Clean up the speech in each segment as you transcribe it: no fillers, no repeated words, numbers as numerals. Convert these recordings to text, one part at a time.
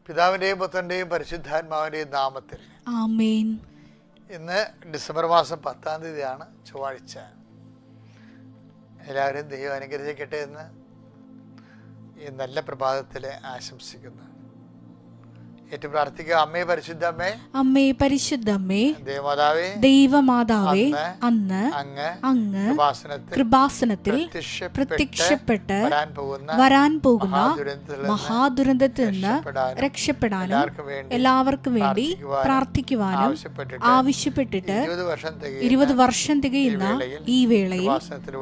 പിതാവിൻ്റെയും പുത്രൻ്റെയും പരിശുദ്ധാത്മാവിൻ്റെയും നാമത്തിൽ ആമേൻ. ഇന്ന് ഡിസംബർ മാസം 10-ാം തീയതിയാണ്, ചൊവ്വാഴ്ച. എല്ലാവരും ദൈവം അനുഗ്രഹിക്കട്ടെ എന്ന് ഈ നല്ല പ്രഭാതത്തിൽ ആശംസിക്കുന്നു. ഏറ്റു പ്രാർത്ഥിക്കുക. അമ്മേ പരിശുദ്ധമ്മേ, അമ്മേ പരിശുദ്ധമ്മേ, ദേവമാതാവേ, ദൈവമാതാവേ, അന്ന് അങ്ങ് കൃപാസനത്തിൽ പ്രത്യക്ഷപ്പെട്ട് വരാൻ പോകുന്ന മഹാദുരന്തത്തിൽ നിന്ന് രക്ഷപ്പെടാനും എല്ലാവർക്കും വേണ്ടി പ്രാർത്ഥിക്കുവാനും ആവശ്യപ്പെട്ടിട്ട് 20 വർഷം തികയുന്ന ഈ വേളയിൽ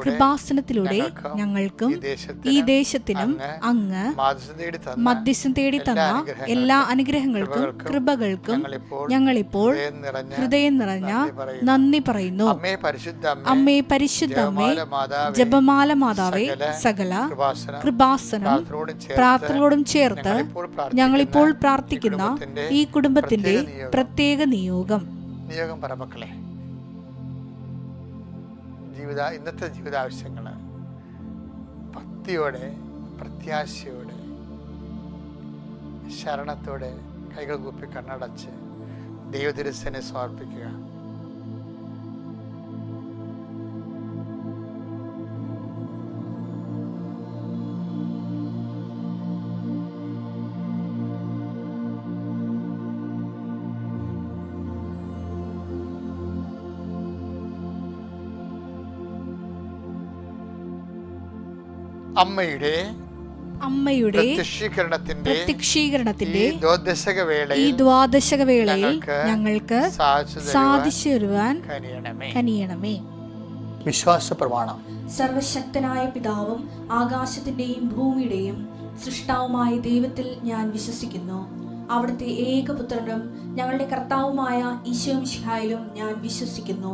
കൃപാസനത്തിലൂടെ ഞങ്ങൾക്കും ഈ ദേശത്തിനും അങ്ങ് മധ്യസ്ഥം തേടി തന്ന എല്ലാ അനുഗ്രഹങ്ങൾക്കും കൃപകൾക്കും ഞങ്ങളിപ്പോൾ ഹൃദയം നിറഞ്ഞ നന്ദി പറയുന്നു. അമ്മേ പരിശുദ്ധമ്മേ, ജപമാല മാതാവേ, സകല കൃപാസനം പ്രാർത്ഥനയോടും ചേർത്ത് ഞങ്ങളിപ്പോൾ പ്രാർത്ഥിക്കുന്ന ഈ കുടുംബത്തിന്റെ പ്രത്യേക നിയോഗം പരമക്കളെ, ഇന്നത്തെ ജീവിതാവശ്യങ്ങള് ഭക്തിയോടെ, പ്രത്യാശയോടെ, ശരണത്തോടെ കൈകൾ കൂപ്പി കണ്ണടച്ച് ദൈവതിരുസനെ സമർപ്പിക്കുക. അമ്മയുടെ പ്രത്യക്ഷീകരണത്തിന്റെ ഈ ദ്വാദശക വേളയിൽ ഞങ്ങൾക്ക് സാധിച്ചു വരുവാൻ കനിയണമേ. വിശ്വാസ പ്രമാണം. സർവശക്തനായ പിതാവും ആകാശത്തിന്റെയും ഭൂമിയുടെയും സൃഷ്ടാവുമായ ദൈവത്തിൽ ഞാൻ വിശ്വസിക്കുന്നു. അവിടുത്തെ ഏകപുത്രനും ഞങ്ങളുടെ കർത്താവുമായ ഈശോ മിശിഹായിലും ഞാൻ വിശ്വസിക്കുന്നു.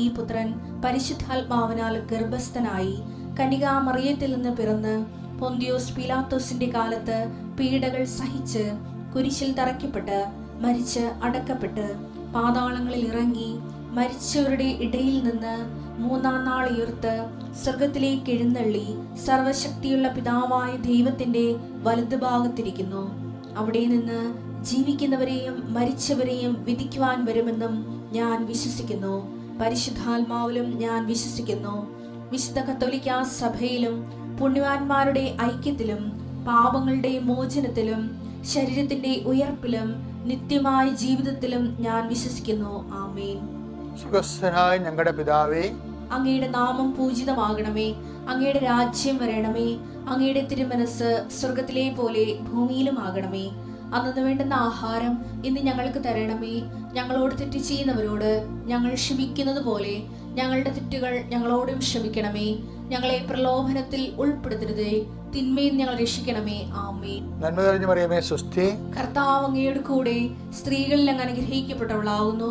ഈ പുത്രൻ പരിശുദ്ധാത്മാവിനാൽ ഗർഭസ്ഥനായി കന്യകാമറിയത്തിൽ നിന്ന് പിറന്ന് പൊന്തിയോസ് പീലാത്തോസിന്റെ കാലത്ത് പീഡകൾ സഹിച്ച് കുരിശിൽ തറയ്ക്കപ്പെട്ട് മരിച്ച് അടക്കപ്പെട്ട് പാതാളങ്ങളിൽ ഇറങ്ങി മരിച്ചവരുടെ ഇടയിൽ നിന്ന് 3-ാം നാൾ ഉയർത്ത് സ്വർഗത്തിലേക്ക് എഴുന്നള്ളി സർവശക്തിയുള്ള പിതാവായ ദൈവത്തിന്റെ വലതുഭാഗത്തിരിക്കുന്നു. അവിടെ നിന്ന് ജീവിക്കുന്നവരെയും മരിച്ചവരെയും വിധിക്കുവാൻ വരുമെന്നും ഞാൻ വിശ്വസിക്കുന്നു. പരിശുദ്ധാത്മാവിലും ഞാൻ വിശ്വസിക്കുന്നു. വിശുദ്ധ കത്തോലിക്കാ സഭയിലും പുണ്യവാന്മാരുടെ ഐക്യത്തിലും പാപങ്ങളുടെ മോചനത്തിലും ശരീരത്തിന്റെ ഉയർപ്പിലും നിത്യമായ ജീവിതത്തിലും ഞാൻ വിശ്വസിക്കുന്നു. ആമേൻ. സുഖസ്ഥനായ ഞങ്ങളുടെ പിതാവേ, അങ്ങയുടെ നാമം പൂജിതമാകണമേ. അങ്ങയുടെ രാജ്യം വരണമേ. അങ്ങയുടെ തിരുമനസ് സ്വർഗത്തിലെ പോലെ ഭൂമിയിലും ആകണമേ. അന്നു വേണ്ടുന്ന ആഹാരം ഇന്ന് ഞങ്ങൾക്ക് തരണമേ. ഞങ്ങളോട് തെറ്റ് ചെയ്യുന്നവരോട് ഞങ്ങൾ ക്ഷമിക്കുന്നത് പോലെ ഞങ്ങളുടെ തെറ്റുകൾ ഞങ്ങളോടും ക്ഷമിക്കണമേ. ഞങ്ങളെ പ്രലോഭനത്തിൽ ഉൾപ്പെടുത്തരുതേ, തിന്മയിൽ ഞങ്ങൾ രക്ഷിക്കണമേ. ആമേൻ. നന്മ നിറഞ്ഞ മറിയമേ, സ്വസ്തി. കർത്താവ് അങ്ങയുടെ കൂടെ സ്ത്രീകളിൽ അങ്ങ് അനുഗ്രഹിക്കപ്പെട്ടവളാകുന്നു.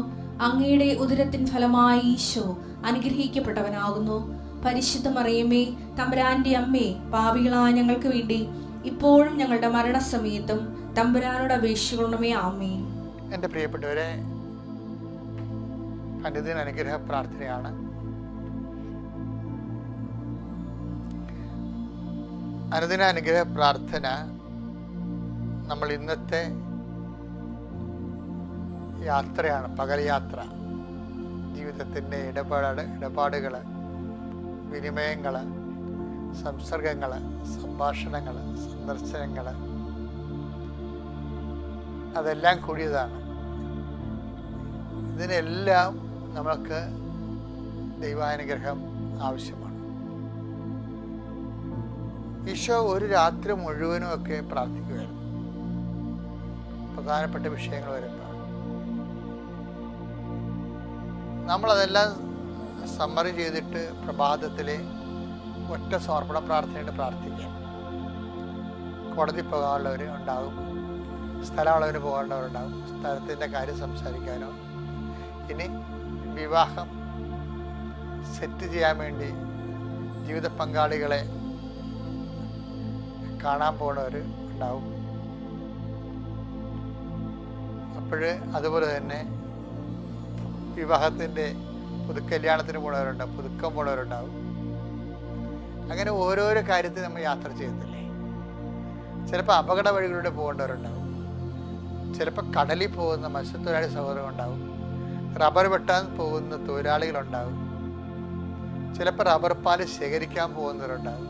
അങ്ങയുടെ ഉദരത്തിൻ ഫലമായി ഈശോ അനുഗ്രഹിക്കപ്പെട്ടവനാകുന്നു. പരിശുദ്ധ മറിയമേ, തമ്പുരാന്റെ അമ്മേ, പാപികളായ ഞങ്ങൾക്ക് വേണ്ടി ഇപ്പോഴും ഞങ്ങളുടെ മരണസമയത്തും തമ്പുരാനോട് അപേക്ഷിക്കണമേ. ആമേൻ. എൻ്റെ പ്രിയപ്പെട്ടവരെ, അനുദിന അനുഗ്രഹ പ്രാർത്ഥനയാണ്. അനുദിന അനുഗ്രഹ പ്രാർത്ഥന നമ്മൾ ഇന്നത്തെ യാത്രയാണ്, പകൽ യാത്ര. ജീവിതത്തിൻ്റെ ഇടപാടുകൾ, വിനിമയങ്ങൾ, സംസർഗങ്ങൾ, സംഭാഷണങ്ങൾ, സന്ദർശനങ്ങൾ, അതെല്ലാം കൂടിയതാണ്. ഇതിനെല്ലാം നമുക്ക് ദൈവാനുഗ്രഹം ആവശ്യമാണ്. ഈശോ ഒരു രാത്രി മുഴുവനും ഒക്കെ പ്രാർത്ഥിക്കുകയായിരുന്നു. പ്രധാനപ്പെട്ട വിഷയങ്ങൾ വരുമ്പോൾ നമ്മളതെല്ലാം സമ്മറി ചെയ്തിട്ട് പ്രഭാതത്തിലെ ഒറ്റ സമർപ്പണ പ്രാർത്ഥനയായിട്ട് പ്രാർത്ഥിക്കാം. കോടതി പോകാനുള്ളവർ ഉണ്ടാകും, സ്ഥലമുള്ളവർ പോകേണ്ടവരുണ്ടാകും, സ്ഥലത്തിൻ്റെ കാര്യം സംസാരിക്കാനോ, ഇനി വിവാഹം സെറ്റ് ചെയ്യാൻ വേണ്ടി ജീവിത പങ്കാളികളെ കാണാൻ പോകുന്നവർ ഉണ്ടാവും. അതുപോലെ തന്നെ വിവാഹത്തിൻ്റെ പുതുക്കല്യാണത്തിന് പോണവരുണ്ടാവും, പുതുക്കം പോണവരുണ്ടാവും. അങ്ങനെ ഓരോരോ കാര്യത്തിൽ നമ്മൾ യാത്ര ചെയ്യത്തില്ലേ. ചിലപ്പോൾ അപകട വഴികളിലൂടെ പോകേണ്ടവരുണ്ടാവും. ചിലപ്പോൾ കടലിൽ പോകുന്ന മത്സ്യത്തൊഴിലാളി സഹോദരങ്ങളുണ്ടാവും, റബ്ബർ വെട്ടാൻ പോകുന്ന തൊഴിലാളികളുണ്ടാവും, ചിലപ്പോൾ റബ്ബർ പാല് ശേഖരിക്കാൻ പോകുന്നവരുണ്ടാവും,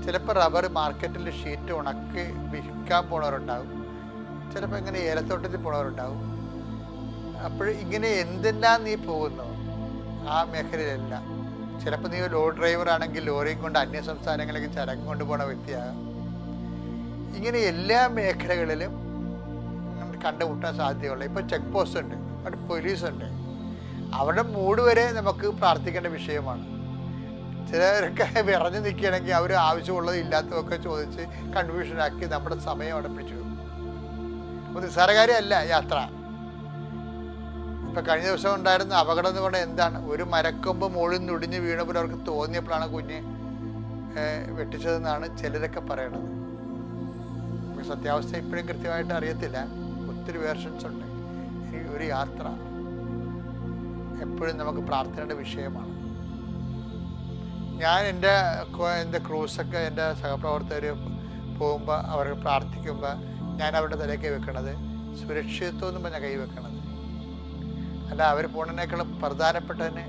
ചിലപ്പോൾ റബ്ബർ മാർക്കറ്റിൽ ഷീറ്റ് ഉണക്കി വിൽക്കാൻ പോണവരുണ്ടാവും, ചിലപ്പോൾ ഇങ്ങനെ ഏലത്തോട്ടത്തിൽ പോണവരുണ്ടാവും. അപ്പോൾ ഇങ്ങനെ എന്തെല്ലാം നീ പോകുന്നു ആ മേഖലയിലെല്ലാം. ചിലപ്പോൾ നീ ഒരു ലോറി ഡ്രൈവർ ആണെങ്കിൽ ലോറിയും കൊണ്ട് അന്യ സംസ്ഥാനങ്ങളിലേക്ക് ചരക്ക് കൊണ്ടുപോകുന്ന വ്യക്തിയാകാം. ഇങ്ങനെ എല്ലാ മേഖലകളിലും കണ്ടുമുട്ടാൻ സാധ്യതയുള്ള. ഇപ്പോൾ ചെക്ക് പോസ്റ്റ് ഉണ്ട്, അവിടെ പോലീസുണ്ട്, അവരുടെ മൂഡ് വരെ നമുക്ക് പ്രാർത്ഥിക്കേണ്ട വിഷയമാണ്. ചിലരൊക്കെ വിറഞ്ഞു നിൽക്കുകയാണെങ്കിൽ അവർ ആവശ്യമുള്ളത് ഇല്ലാത്തതൊക്കെ ചോദിച്ച് കൺഫ്യൂഷനാക്കി നമ്മുടെ സമയം അവിടെ പിടിച്ചു. അപ്പോൾ നിസ്സാരകാര്യമല്ല യാത്ര. ഇപ്പം കഴിഞ്ഞ ദിവസം ഉണ്ടായിരുന്ന അപകടം എന്ന് പറഞ്ഞാൽ എന്താണ്? ഒരു മരക്കൊമ്പ് മുകളിൽ നിന്ന് ഒടിഞ്ഞ് വീണപ്പോൾ അവർക്ക് തോന്നിയപ്പോഴാണ് കുഞ്ഞ് വെട്ടിച്ചതെന്നാണ് ചിലരൊക്കെ പറയണത്. സത്യാവസ്ഥ ഇപ്പോഴും കൃത്യമായിട്ട് അറിയത്തില്ല, ഒത്തിരി വേർഷൻസ് ഉണ്ട്. ഈ ഒരു യാത്ര എപ്പോഴും നമുക്ക് പ്രാർത്ഥനയുടെ വിഷയമാണ്. ഞാൻ എൻ്റെ ക്രൂസൊക്കെ എൻ്റെ സഹപ്രവർത്തകർ പോകുമ്പോൾ അവർ പ്രാർത്ഥിക്കുമ്പോൾ ഞാൻ അവരുടെ തലയ്ക്ക് വെക്കണത് സുരക്ഷിതത്വം എന്ന് പറഞ്ഞാൽ കൈ വെക്കണത്. അല്ല, അവർ പോണതിനേക്കാളും പ്രധാനപ്പെട്ടതിന്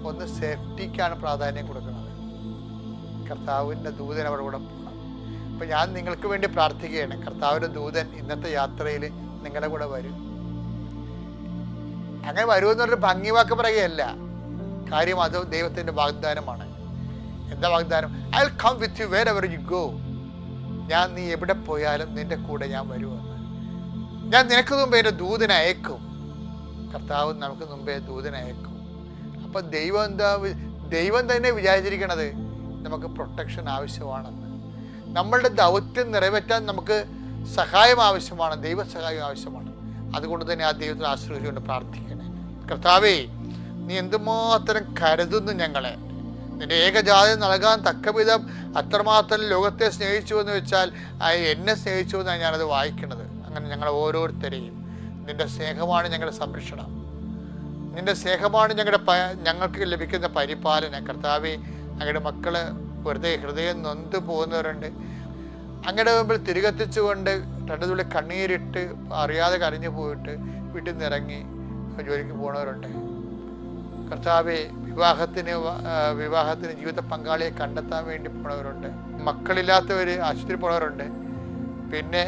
ഒന്ന് സേഫ്റ്റിക്കാണ് പ്രാധാന്യം കൊടുക്കുന്നത്. കർത്താവിൻ്റെ ദൂതൻ അവരുടെ കൂടെ പോകണം. അപ്പം ഞാൻ നിങ്ങൾക്ക് വേണ്ടി പ്രാർത്ഥിക്കുകയാണ്, കർത്താവിൻ്റെ ദൂതൻ ഇന്നത്തെ യാത്രയിൽ നിങ്ങളുടെ കൂടെ വരും. അങ്ങനെ വരുമെന്ന് പറഞ്ഞൊരു ഭംഗി വാക്ക് പറയുകയല്ല, കാര്യം അത് ദൈവത്തിൻ്റെ വാഗ്ദാനമാണ്. എന്താ വാഗ്ദാനം? I will come with you wherever you go. നീ എവിടെ പോയാലും നിന്റെ കൂടെ ഞാൻ വരുമെന്ന്. ഞാൻ നിനക്ക് മുമ്പേ എൻ്റെ ദൂതനെ അയക്കും. കർത്താവ് നമുക്ക് മുമ്പേ ദൂതനെ അയക്കും. അപ്പം ദൈവം തന്നെ വിചാരിച്ചിരിക്കണത് നമുക്ക് പ്രൊട്ടക്ഷൻ ആവശ്യമാണെന്ന്. നമ്മളുടെ ദൗത്യം നിറവേറ്റാൻ നമുക്ക് സഹായം ആവശ്യമാണ്, ദൈവസഹായം ആവശ്യമാണ്. അതുകൊണ്ട് തന്നെ ആ ദൈവത്തെ ആശ്രയിച്ചുകൊണ്ട് പ്രാർത്ഥിക്കണേ. കർത്താവേ, നീ എന്തുമാത്രം കരുതുന്നു ഞങ്ങളെ. നിന്റെ ഏകജാതി നൽകാൻ തക്കവിധം അത്രമാത്രം ലോകത്തെ സ്നേഹിച്ചു എന്ന് വെച്ചാൽ എന്നെ സ്നേഹിച്ചു എന്നാണ് ഞാനത് വായിക്കുന്നത്. അങ്ങനെ ഞങ്ങൾ ഓരോരുത്തരെയും നിന്റെ സ്നേഹമാണ് ഞങ്ങളുടെ സംരക്ഷണം, നിന്റെ സ്നേഹമാണ് ഞങ്ങൾക്ക് ലഭിക്കുന്ന പരിപാലനം. കർത്താവേ, അങ്ങയുടെ മക്കള് വെറുതെ ഹൃദയം നൊന്ത് പോകുന്നവരുണ്ട്. അങ്ങയുടെ മുമ്പിൽ തിരികെത്തിച്ചുകൊണ്ട് രണ്ടു തുള്ളി കണ്ണീരിട്ട് അറിയാതെ കരഞ്ഞു പോയിട്ട് വീട്ടിൽ നിന്ന് ഇറങ്ങി ജോലിക്ക് പോകുന്നവരുണ്ട്. കർത്താവെ, വിവാഹത്തിന് ജീവിത പങ്കാളിയെ കണ്ടെത്താൻ വേണ്ടി പോണവരുണ്ട്. മക്കളില്ലാത്തവർ ആശുപത്രി പോണവരുണ്ട്. പിന്നെ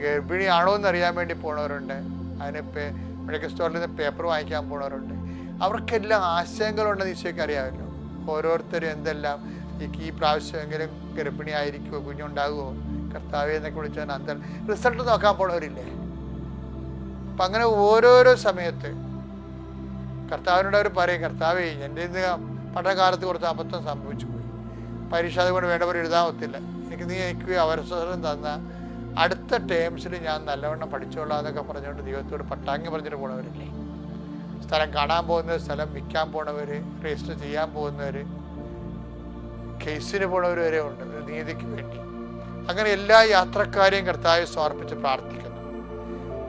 ഗർഭിണിയാണോ എന്നറിയാൻ വേണ്ടി പോണവരുണ്ട്. അതിന് മെഡിക്കൽ സ്റ്റോറിൽ നിന്ന് പേപ്പർ വാങ്ങിക്കാൻ പോണവരുണ്ട്. അവർക്കെല്ലാം ആശയങ്ങളുണ്ടെന്ന് ഈശോയ്ക്ക് അറിയാമല്ലോ. ഓരോരുത്തരും എന്തെല്ലാം ഈ പ്രാവശ്യമെങ്കിലും ഗർഭിണിയായിരിക്കുമോ, കുഞ്ഞുണ്ടാകുമോ, കർത്താവെ എന്നൊക്കെ വിളിച്ചാൽ റിസൾട്ട് നോക്കാൻ പോണവരില്ലേ. അപ്പം അങ്ങനെ ഓരോരോ സമയത്ത് കർത്താവിനോട് അവർ പറയും, കർത്താവേ, എൻ്റെ ഇന്ന് പഠനകാലത്ത് കുറച്ച് അബദ്ധം സംഭവിച്ചു പോയി, പരീക്ഷ അതുകൊണ്ട് വേണ്ടവർ എഴുതാൻ ഒത്തില്ല, എനിക്ക് അവസരം തന്ന അടുത്ത ടേംസിൽ ഞാൻ നല്ലവണ്ണം പഠിച്ചോളാം എന്നൊക്കെ പറഞ്ഞുകൊണ്ട് ദൈവത്തോട് പട്ടാങ്ങി പറഞ്ഞിട്ട് പോണവരില്ലേ. സ്ഥലം കാണാൻ പോകുന്നവർ, സ്ഥലം വിൽക്കാൻ പോണവർ, രജിസ്റ്റർ ചെയ്യാൻ പോകുന്നവർ, കേസിന് പോണവർ വരെ ഉണ്ട് നീതിക്ക് വേണ്ടി. അങ്ങനെ എല്ലാ യാത്രക്കാരെയും കർത്താവെ സമർപ്പിച്ച് പ്രാർത്ഥിക്കുന്നു.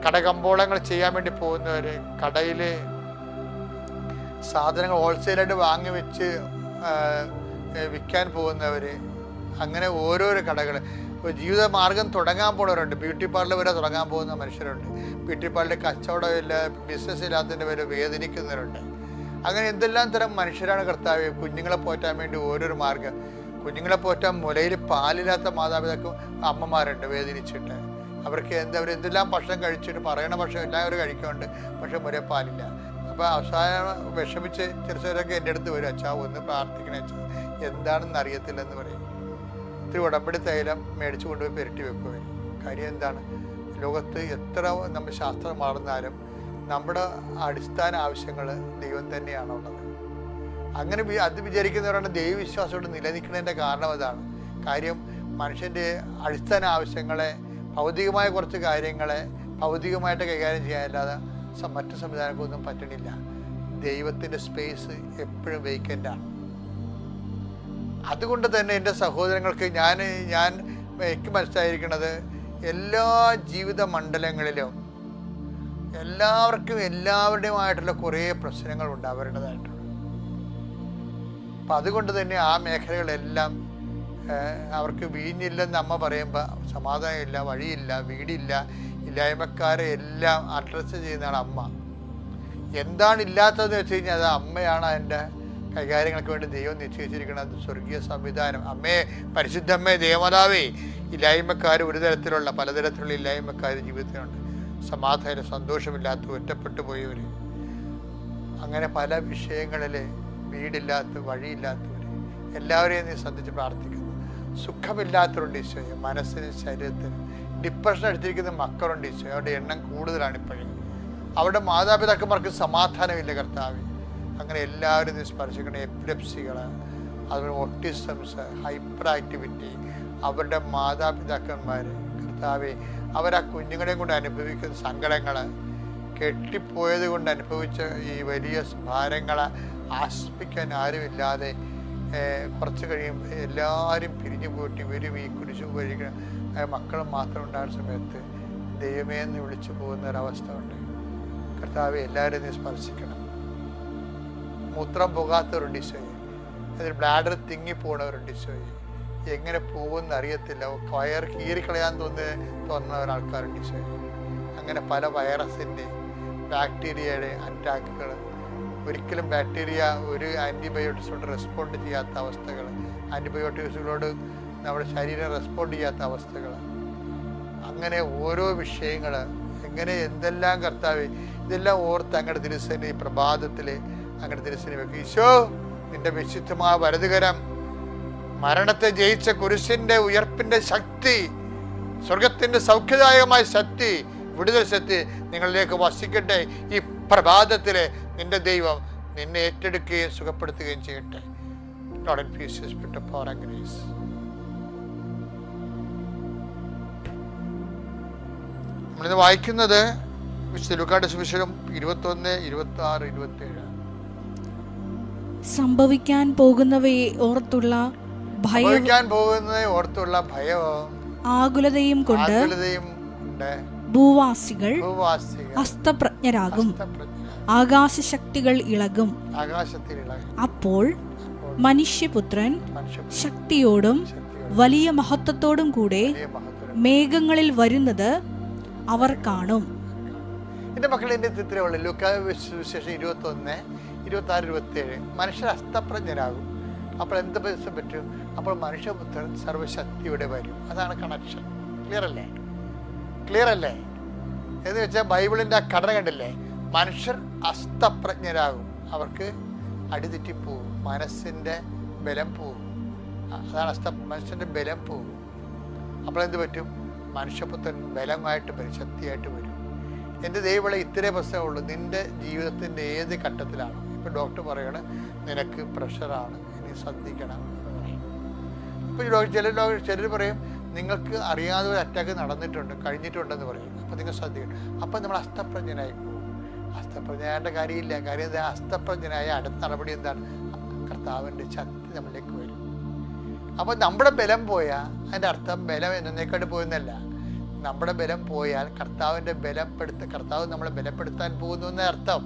കടകമ്പോളങ്ങൾ ചെയ്യാൻ വേണ്ടി പോകുന്നവർ, കടയിൽ സാധനങ്ങൾ ഹോൾസെയിലായിട്ട് വാങ്ങി വെച്ച് വിൽക്കാൻ പോകുന്നവർ, അങ്ങനെ ഓരോരോ കടകൾ, ജീവിതമാർഗം തുടങ്ങാൻ പോകുന്നവരുണ്ട്. ബ്യൂട്ടി പാർലർ വരെ തുടങ്ങാൻ പോകുന്ന മനുഷ്യരുണ്ട്. ബ്യൂട്ടി പാർലറിൽ കച്ചവടമില്ല, ബിസിനസ് ഇല്ലാത്തതിൻ്റെ പേര് വേദനിക്കുന്നവരുണ്ട്. അങ്ങനെ എന്തെല്ലാം തരം മനുഷ്യരാണ് കർത്താവ്. കുഞ്ഞുങ്ങളെ പോറ്റാൻ വേണ്ടി ഓരോരോ മാർഗം. കുഞ്ഞുങ്ങളെ പോറ്റാൻ മുലയിൽ പാലില്ലാത്ത മാതാപിതാക്കൾ അമ്മമാരുണ്ട് വേദനിച്ചിട്ട്. അവർക്ക് അവരെന്തെല്ലാം ഭക്ഷണം കഴിച്ചിട്ട് പറയണ ഭക്ഷണം എല്ലാവരും കഴിക്കുന്നുണ്ട്, പക്ഷെ മുലയിൽ പാലില്ല. അപ്പോൾ അവസാനം വിഷമിച്ച് ചെറുസവരൊക്കെ എൻ്റെ അടുത്ത് വരും, അച്ഛാ ഒന്ന് പ്രാർത്ഥിക്കണേ അച്ഛാ, എന്താണെന്ന് അറിയത്തില്ലെന്ന് പറയും. ഇത്തിരി ഉടമ്പടി തൈലം മേടിച്ചു കൊണ്ടുപോയി പെരട്ടി വെക്കുവരും. കാര്യം എന്താണ്? ലോകത്ത് എത്ര നമ്മൾ ശാസ്ത്രം മാറുന്നാലും നമ്മുടെ അടിസ്ഥാന ആവശ്യങ്ങൾ ദൈവം തന്നെയാണുള്ളത്. അങ്ങനെ അത് വിചാരിക്കുന്നവരാണ് ദൈവവിശ്വാസത്തോട് നിലനിൽക്കുന്നതിൻ്റെ കാരണം അതാണ്. കാര്യം മനുഷ്യൻ്റെ അടിസ്ഥാന ആവശ്യങ്ങളെ, ഭൗതികമായ കുറച്ച് കാര്യങ്ങളെ ഭൗതികമായിട്ട് കൈകാര്യം ചെയ്യാനല്ലാതെ മറ്റു സംവിധാനങ്ങൾക്കൊന്നും പറ്റണില്ല. ദൈവത്തിൻ്റെ സ്പേസ് എപ്പോഴും വേക്കൻ്റാണ്. അതുകൊണ്ട് തന്നെ എൻ്റെ സഹോദരങ്ങൾക്ക് എനിക്ക് മനസ്സിലായിരിക്കുന്നത്, എല്ലാ ജീവിത മണ്ഡലങ്ങളിലും എല്ലാവരുടെയുമായിട്ടുള്ള കുറേ പ്രശ്നങ്ങളുണ്ട് അവരുടേതായിട്ടുള്ള. അപ്പം അതുകൊണ്ട് തന്നെ ആ മേഖലകളെല്ലാം അവർക്ക് വീഞ്ഞില്ലെന്ന് അമ്മ പറയുമ്പോൾ സമാധാനമില്ല, വഴിയില്ല, വീടില്ല, ഇല്ലായ്മക്കാരെ എല്ലാം അഡ്രസ്സ് ചെയ്യുന്നതാണ് അമ്മ. എന്താണ് ഇല്ലാത്തതെന്ന് വെച്ച് കഴിഞ്ഞാൽ അത് അമ്മയാണ്. അതിൻ്റെ കൈകാര്യങ്ങൾക്ക് വേണ്ടി ദൈവം നിശ്ചയിച്ചിരിക്കുന്നത് സ്വർഗീയ സംവിധാനം. അമ്മേ, പരിശുദ്ധമ്മേ, ദേവമാതാവേ, ഇല്ലായ്മക്കാർ ഒരു തരത്തിലുള്ള പലതരത്തിലുള്ള ഇല്ലായ്മക്കാർ ജീവിതത്തിലുണ്ട്. സമാധാനം, സന്തോഷമില്ലാത്ത, ഒറ്റപ്പെട്ടു പോയവർ, അങ്ങനെ പല വിഷയങ്ങളിൽ വീടില്ലാത്ത, വഴിയില്ലാത്തവർ, എല്ലാവരെയും നീ ശ്രദ്ധിച്ച് പ്രാർത്ഥിക്കുന്നു. സുഖമില്ലാത്തവരുണ്ട് ഈശോയെ, മനസ്സിനും ശരീരത്തിനും. ഡിപ്രഷൻ എടുത്തിരിക്കുന്ന മക്കളുണ്ട് ഈശോയെ, അവരുടെ എണ്ണം കൂടുതലാണ് ഇപ്പോഴും. അവരുടെ മാതാപിതാക്കന്മാർക്ക് സമാധാനമില്ല കർത്താവേ. അങ്ങനെ എല്ലാവരും നീ സ്പർശിക്കണം. എപ്പിലെപ്സികൾ, അതുപോലെ ഓട്ടിസംസ്, ഹൈപ്പർ ആക്ടിവിറ്റി, അവരുടെ മാതാപിതാക്കന്മാർ കർത്താവേ, അവരാ കുഞ്ഞുങ്ങളെയും കൊണ്ട് അനുഭവിക്കുന്ന സങ്കടങ്ങൾ, കെട്ടിപ്പോയത് കൊണ്ട് അനുഭവിച്ച ഈ വലിയ ഭാരങ്ങളെ ആസ്വദിക്കാൻ ആരുമില്ലാതെ കുറച്ച് കഴിയുമ്പോൾ എല്ലാവരും പിരിഞ്ഞു പോയിട്ട് ഇവരും ഈ കുരിശു കഴിക്കുന്ന മക്കളും മാത്രം ഉണ്ടാകുന്ന സമയത്ത് ദൈവമേ എന്ന് വിളിച്ചു പോകുന്ന ഒരവസ്ഥ ഉണ്ട് കർത്താവെ. എല്ലാവരും നീ സ്പർശിക്കണം. മൂത്രം പോകാത്തവരുണ്ട് ഈശോയെ, അതിൽ ബ്ലാഡർ തിങ്ങിപ്പോണവരുണ്ട് ഈശോയെ, എങ്ങനെ പോകുമെന്ന് അറിയത്തില്ല, വയർ കീറിക്കളയാൻ തോന്നുന്ന ഒരാൾക്കാരുണ്ട് ഈശോയെ. അങ്ങനെ പല വൈറസിൻ്റെ, ബാക്ടീരിയയുടെ അറ്റാക്കുകൾ, ഒരിക്കലും ബാക്ടീരിയ ഒരു ആൻറ്റിബയോട്ടിക്സിനോട് റെസ്പോണ്ട് ചെയ്യാത്ത അവസ്ഥകൾ, ആൻറ്റിബയോട്ടിക്സുകളോട് നമ്മുടെ ശരീരം റെസ്പോണ്ട് ചെയ്യാത്ത അവസ്ഥകൾ, അങ്ങനെ ഓരോ വിഷയങ്ങൾ, എങ്ങനെ എന്തെല്ലാം കർത്താവേ, ഇതെല്ലാം ഓർത്ത് അങ്ങയുടെ തിരുസേന ഈ പ്രഭാതത്തിൽ അങ്ങയുടെ തിരുസേന വെക്കും. ഈശോ, നിന്റെ വിശുദ്ധമായ വലതുകരം, മരണത്തെ ജയിച്ച കുരിശിൻ്റെ ഉയർപ്പിൻ്റെ ശക്തി, സ്വർഗത്തിൻ്റെ സൗഖ്യദായകമായ ശക്തി, വിടുതൽ ശക്തി നിങ്ങളിലേക്ക് വസിക്കട്ടെ. ഈ പ്രഭാതത്തിൽ നിന്റെ ദൈവം നിന്നെ ഏറ്റെടുക്കുകയും സുഖപ്പെടുത്തുകയും ചെയ്യട്ടെ. Lord, infuse your spirit of power and grace. നമ്മളിത് വായിക്കുന്നത് വിശുദ്ധ ലൂക്കായുടെ സുവിശേഷം 21, 26, 27. സംഭവിക്കാൻ പോകുന്നവയെ ഓർത്തുള്ള ഭയവും ആകുലതയും കൊണ്ട് ഭൂവാസികൾ അസ്തപ്രജ്ഞരാകും, ആകാശശക്തികൾ ഇളകും. അപ്പോൾ മനുഷ്യപുത്രൻ ശക്തിയോടും വലിയ മഹത്വത്തോടും കൂടെ മേഘങ്ങളിൽ വരുന്നത് അവർ കാണും. എൻ്റെ മക്കൾ, എൻ്റെ ചിത്രമുള്ള ലൂക്കായുടെ സുവിശേഷം 21, 26, 27. മനുഷ്യർ അസ്തപ്രജ്ഞരാകും. അപ്പോൾ എന്ത് പറ്റും? അപ്പോൾ മനുഷ്യപുത്രൻ സർവശക്തിയുടെ വരും. അതാണ് കണക്ഷൻ. ക്ലിയർ അല്ലേ? എന്ന് വെച്ചാൽ ബൈബിളിൻ്റെ ആ ഘടന കണ്ടില്ലേ? മനുഷ്യർ അസ്തപ്രജ്ഞരാകും, അവർക്ക് അടിതെറ്റിപ്പോവും, മനസ്സിൻ്റെ ബലം പോവും. അതാണ് മനുഷ്യൻ്റെ ബലം പോവും. അപ്പോൾ എന്ത് പറ്റും? മനുഷ്യപുത്രൻ ബലമായിട്ട് വരും, ശക്തിയായിട്ട് വരും. എൻ്റെ ദൈവങ്ങളെ, ഇത്രേ പ്രശ്നമുള്ളൂ. നിൻ്റെ ജീവിതത്തിൻ്റെ ഏത് ഘട്ടത്തിലാണ്? ഇപ്പോൾ ഡോക്ടർ പറയണ നിനക്ക് പ്രഷറാണ്, ഇനി ശ്രദ്ധിക്കണം എന്ന് പറയും. ഇപ്പോൾ ചിലർ പറയും നിങ്ങൾക്ക് അറിയാതെ ഒരു അറ്റാക്ക് കഴിഞ്ഞിട്ടുണ്ടെന്ന് പറയും. അപ്പോൾ നിങ്ങൾ ശ്രദ്ധിക്കണം. അപ്പോൾ നമ്മൾ അസ്തപ്രജ്ഞനായി പോകും. അസ്തപ്രജ്ഞനായ കാര്യമില്ല. കാര്യം എന്താ? അസ്തപ്രജ്ഞനായ അടുത്ത നടപടി എന്താണ്? കർത്താവിൻ്റെ ശക്തി നമ്മളിലേക്ക് വരും. അപ്പോൾ നമ്മുടെ ബലം പോയാൽ അതിൻ്റെ അർത്ഥം ബലം എന്നേക്കാട്ട് പോയെന്നല്ല. നമ്മുടെ ബലം പോയാൽ കർത്താവ് നമ്മളെ ബലപ്പെടുത്താൻ പോകുന്നു എന്നേ അർത്ഥം.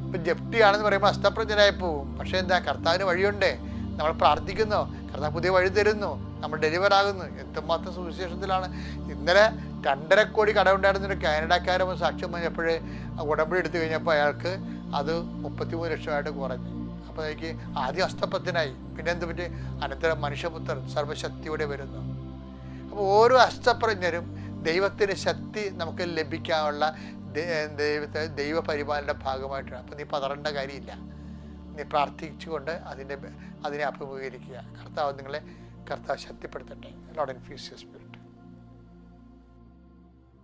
ഇപ്പം ജപ്തിയാണെന്ന് പറയുമ്പോൾ അസ്തപ്രജ്ഞനായി പോകും. പക്ഷേ എന്താ? കർത്താവിന് വഴിയുണ്ടേ. നമ്മൾ പ്രാർത്ഥിക്കുന്നു, കർത്താവ് പുതിയ വഴി തരുന്നു, നമ്മൾ ഡെലിവർ ആകുന്നു. എന്തുമാത്രം സുവിശേഷത്തിലാണ്. ഇന്നലെ 2.5 കോടി കടമുണ്ടായിരുന്നൊരു കാനഡക്കാരൻ സാക്ഷ്യം പറഞ്ഞപ്പോഴേ ഉടമ്പടി എടുത്തു കഴിഞ്ഞപ്പോൾ അയാൾക്ക് അത് 33 ലക്ഷമായിട്ട് കുറഞ്ഞു. അപ്പോൾ എനിക്ക് ആദ്യം അസ്തപ്രജ്ഞനായി, പിന്നെ എന്ത് പറ്റി? അനന്തരം മനുഷ്യപുത്രൻ സർവശക്തിയോടെ വരുന്നു. അപ്പോൾ ഓരോ അസ്തപ്രജ്ഞരും ദൈവത്തിൻ്റെ ശക്തി നമുക്ക് ലഭിക്കാനുള്ള ദൈവപരിപാലനയുടെ ഭാഗമായിട്ടാണ്. അപ്പോൾ നീ പതറേണ്ട കാര്യമില്ല. നീ പ്രാർത്ഥിച്ചുകൊണ്ട് അതിനെ അഭിമുഖീകരിക്കുക. കർത്താവ് ശക്തിപ്പെടുത്തട്ടെ. Lord, infuse your spirit.